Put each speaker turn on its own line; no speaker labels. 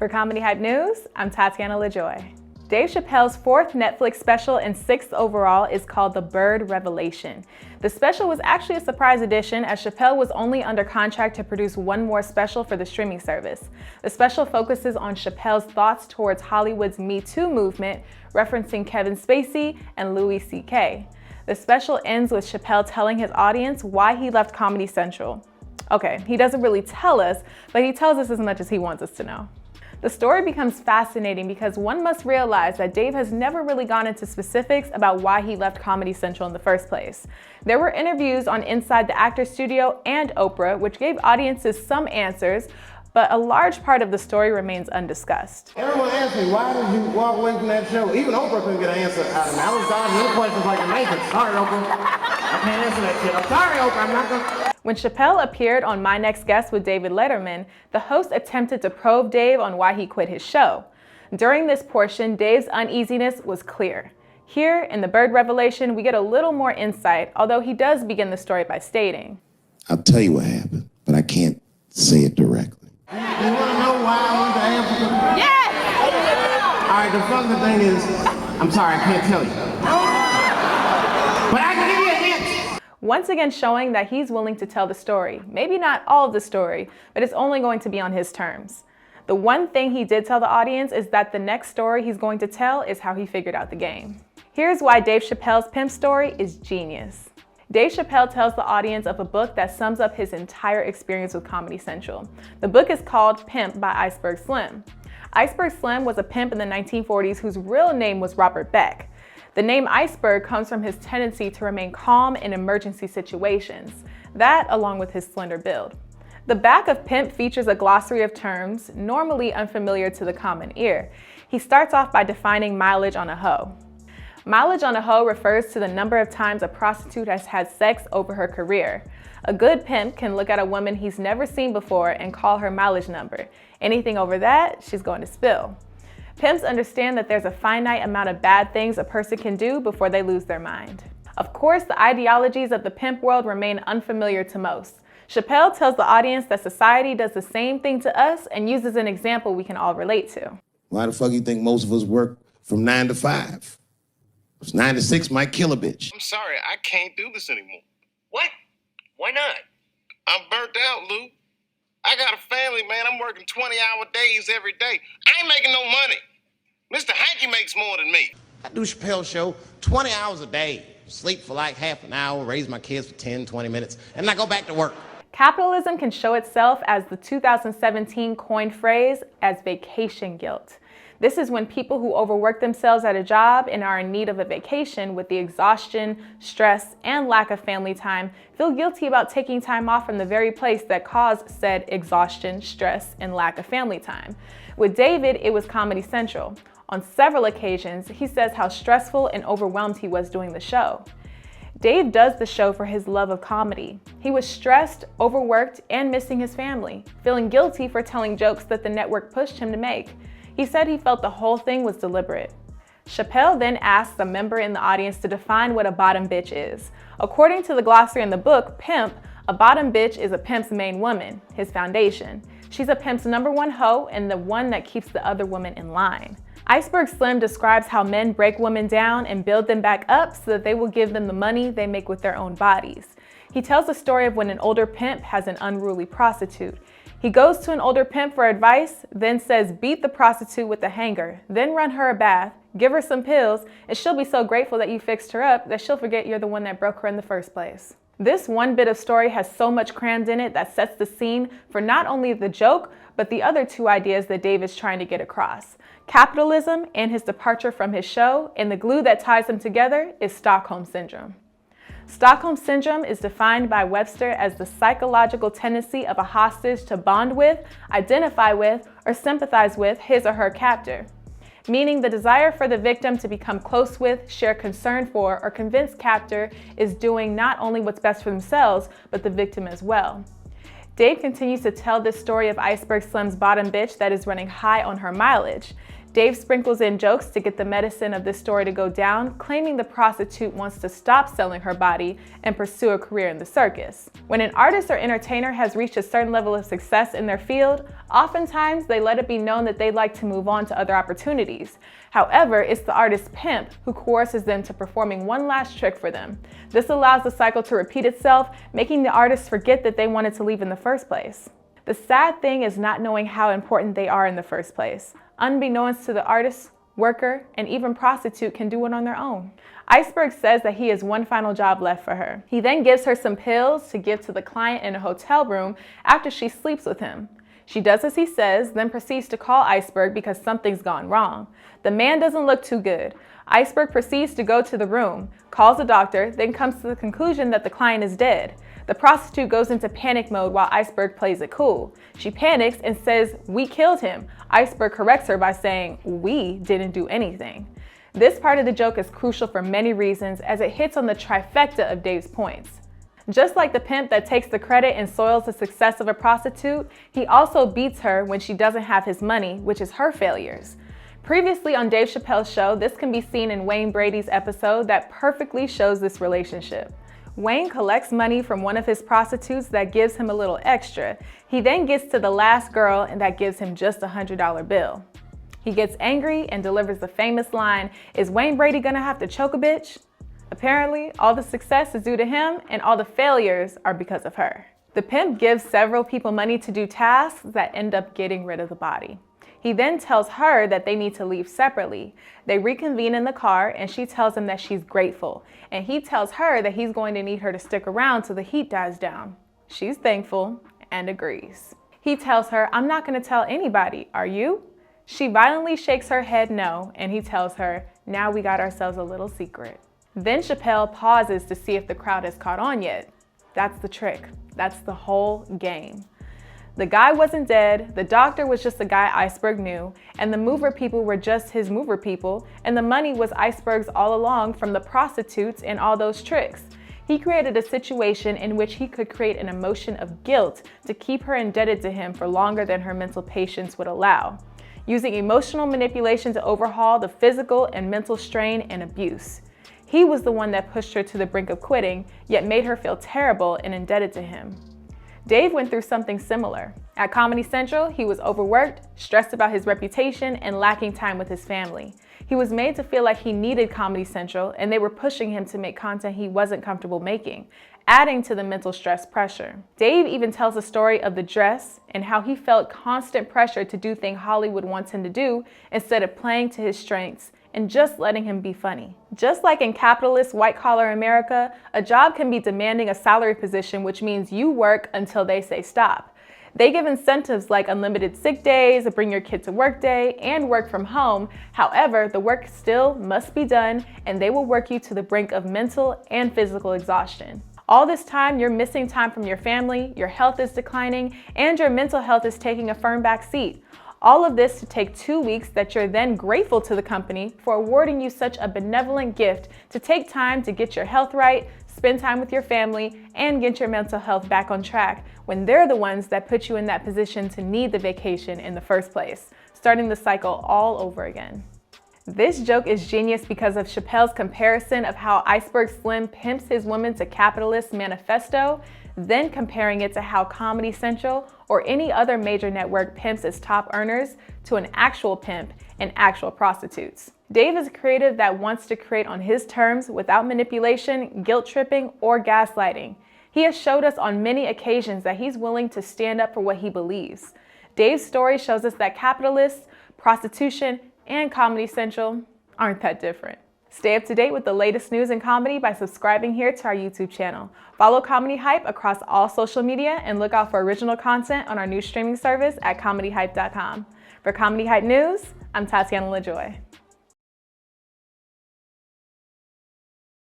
For Comedy Hype News, I'm Tatiana LaJoy. Dave Chappelle's fourth Netflix special and sixth overall is called The Bird Revelation. The special was actually a surprise addition as Chappelle was only under contract to produce one more special for the streaming service. The special focuses on Chappelle's thoughts towards Hollywood's Me Too movement, referencing Kevin Spacey and Louis C.K. The special ends with Chappelle telling his audience why he left Comedy Central. Okay, he doesn't really tell us, but he tells us as much as he wants us to know. The story becomes fascinating because one must realize that Dave has never really gone into specifics about why he left Comedy Central in the first place. There were interviews on Inside the Actors Studio and Oprah, which gave audiences some answers, but a large part of the story remains undiscussed.
Everyone asked me, why did you walk away from that show? Even Oprah couldn't get an answer out of me. I was dodging your questions like a Nathan. Sorry, Oprah. I can't answer that shit. I'm sorry, Oprah. I'm not gonna...
When Chappelle appeared on My Next Guest with David Letterman, the host attempted to probe Dave on why he quit his show. During this portion, Dave's uneasiness was clear. Here, in The Bird Revelation, we get a little more insight, although he does begin the story by stating,
I'll tell you what happened, but I can't say it directly.
You want to know why I went to Africa?
yes!
All right, the funny thing is, I'm sorry, I can't tell you. But I can give you a hint.
Once again showing that he's willing to tell the story. Maybe not all of the story, but it's only going to be on his terms. The one thing he did tell the audience is that the next story he's going to tell is how he figured out the game. Here's why Dave Chappelle's Pimp story is genius. Dave Chappelle tells the audience of a book that sums up his entire experience with Comedy Central. The book is called Pimp by Iceberg Slim. Iceberg Slim was a pimp in the 1940s whose real name was Robert Beck. The name Iceberg comes from his tendency to remain calm in emergency situations, that along with his slender build. The back of Pimp features a glossary of terms normally unfamiliar to the common ear. He starts off by defining mileage on a hoe. Mileage on a hoe refers to the number of times a prostitute has had sex over her career. A good pimp can look at a woman he's never seen before and call her mileage number. Anything over that, she's going to spill. Pimps understand that there's a finite amount of bad things a person can do before they lose their mind. Of course, the ideologies of the pimp world remain unfamiliar to most. Chappelle tells the audience that society does the same thing to us and uses an example we can all relate to.
Why the fuck you think most of us work from 9 to 5? 9 to 6 might kill a bitch.
I'm sorry, I can't do this anymore. What? Why not? I'm burnt out, Lou. I got a family, man. I'm working 20-hour days every day. I ain't making no money. Mr. Hanky makes more than me.
I do Chappelle show 20 hours a day. Sleep for like half an hour, raise my kids for 10, 20 minutes, and I go back to work.
Capitalism can show itself as the 2017 coined phrase as vacation guilt. This is when people who overwork themselves at a job and are in need of a vacation with the exhaustion, stress, and lack of family time feel guilty about taking time off from the very place that caused said exhaustion, stress, and lack of family time. With David, it was Comedy Central. On several occasions, he says how stressful and overwhelmed he was doing the show. Dave does the show for his love of comedy. He was stressed, overworked, and missing his family, feeling guilty for telling jokes that the network pushed him to make. He said he felt the whole thing was deliberate. Chappelle then asks a member in the audience to define what a bottom bitch is. According to the glossary in the book, Pimp, a bottom bitch is a pimp's main woman, his foundation. She's a pimp's #1 hoe and the one that keeps the other woman in line. Iceberg Slim describes how men break women down and build them back up so that they will give them the money they make with their own bodies. He tells the story of when an older pimp has an unruly prostitute. He goes to an older pimp for advice, then says beat the prostitute with a hanger, then run her a bath, give her some pills, and she'll be so grateful that you fixed her up that she'll forget you're the one that broke her in the first place. This one bit of story has so much crammed in it that sets the scene for not only the joke, but the other two ideas that Dave is trying to get across. Capitalism and his departure from his show, and the glue that ties them together is Stockholm Syndrome. Stockholm Syndrome is defined by Webster as the psychological tendency of a hostage to bond with, identify with, or sympathize with his or her captor, meaning the desire for the victim to become close with, share concern for, or convince captor is doing not only what's best for themselves, but the victim as well. Dave continues to tell this story of Iceberg Slim's bottom bitch that is running high on her mileage. Dave sprinkles in jokes to get the medicine of this story to go down, claiming the prostitute wants to stop selling her body and pursue a career in the circus. When an artist or entertainer has reached a certain level of success in their field, oftentimes they let it be known that they'd like to move on to other opportunities. However, it's the artist Pimp who coerces them to performing one last trick for them. This allows the cycle to repeat itself, making the artist forget that they wanted to leave in the first place. The sad thing is not knowing how important they are in the first place. Unbeknownst to the artist, worker, and even prostitute can do it on their own. Iceberg says that he has one final job left for her. He then gives her some pills to give to the client in a hotel room after she sleeps with him. She does as he says, then proceeds to call Iceberg because something's gone wrong. The man doesn't look too good. Iceberg proceeds to go to the room, calls a doctor, then comes to the conclusion that the client is dead. The prostitute goes into panic mode while Iceberg plays it cool. She panics and says, "We killed him." Iceberg corrects her by saying, "We didn't do anything." This part of the joke is crucial for many reasons as it hits on the trifecta of Dave's points. Just like the pimp that takes the credit and soils the success of a prostitute, he also beats her when she doesn't have his money, which is her failures. Previously on Dave Chappelle's show, this can be seen in Wayne Brady's episode that perfectly shows this relationship. Wayne collects money from one of his prostitutes that gives him a little extra. He then gets to the last girl and that gives him just a $100 bill. He gets angry and delivers the famous line, "Is Wayne Brady gonna have to choke a bitch?" Apparently, all the success is due to him and all the failures are because of her. The pimp gives several people money to do tasks that end up getting rid of the body. He then tells her that they need to leave separately. They reconvene in the car and she tells him that she's grateful. And he tells her that he's going to need her to stick around till the heat dies down. She's thankful and agrees. He tells her, "I'm not going to tell anybody, are you?" She violently shakes her head no, and he tells her, "Now we got ourselves a little secret." Then Chappelle pauses to see if the crowd has caught on yet. That's the trick. That's the whole game. The guy wasn't dead, the doctor was just a guy Iceberg knew, and the mover people were just his mover people, and the money was Iceberg's all along from the prostitutes and all those tricks. He created a situation in which he could create an emotion of guilt to keep her indebted to him for longer than her mental patience would allow, using emotional manipulation to overhaul the physical and mental strain and abuse. He was the one that pushed her to the brink of quitting, yet made her feel terrible and indebted to him. Dave went through something similar. At Comedy Central, he was overworked, stressed about his reputation, and lacking time with his family. He was made to feel like he needed Comedy Central, and they were pushing him to make content he wasn't comfortable making, adding to the mental stress pressure. Dave even tells a story of the dress and how he felt constant pressure to do things Hollywood wants him to do instead of playing to his strengths and just letting him be funny. Just like in capitalist white-collar America, a job can be demanding a salary position, which means you work until they say stop. They give incentives like unlimited sick days, a bring your kid to work day, and work from home. However, the work still must be done, and they will work you to the brink of mental and physical exhaustion. All this time, you're missing time from your family, your health is declining, and your mental health is taking a firm back seat. All of this to take 2 weeks that you're then grateful to the company for awarding you such a benevolent gift to take time to get your health right, spend time with your family, and get your mental health back on track when they're the ones that put you in that position to need the vacation in the first place, starting the cycle all over again. This joke is genius because of Chappelle's comparison of how Iceberg Slim pimps his woman to capitalist manifesto, then comparing it to how Comedy Central or any other major network pimps its top earners to an actual pimp and actual prostitutes. Dave is a creative that wants to create on his terms without manipulation, guilt tripping, or gaslighting. He has showed us on many occasions that he's willing to stand up for what he believes. Dave's story shows us that capitalists, prostitution, and Comedy Central aren't that different. Stay up to date with the latest news in comedy by subscribing here to our YouTube channel. Follow Comedy Hype across all social media and look out for original content on our new streaming service at comedyhype.com. For Comedy Hype News, I'm Tatiana LaJoy.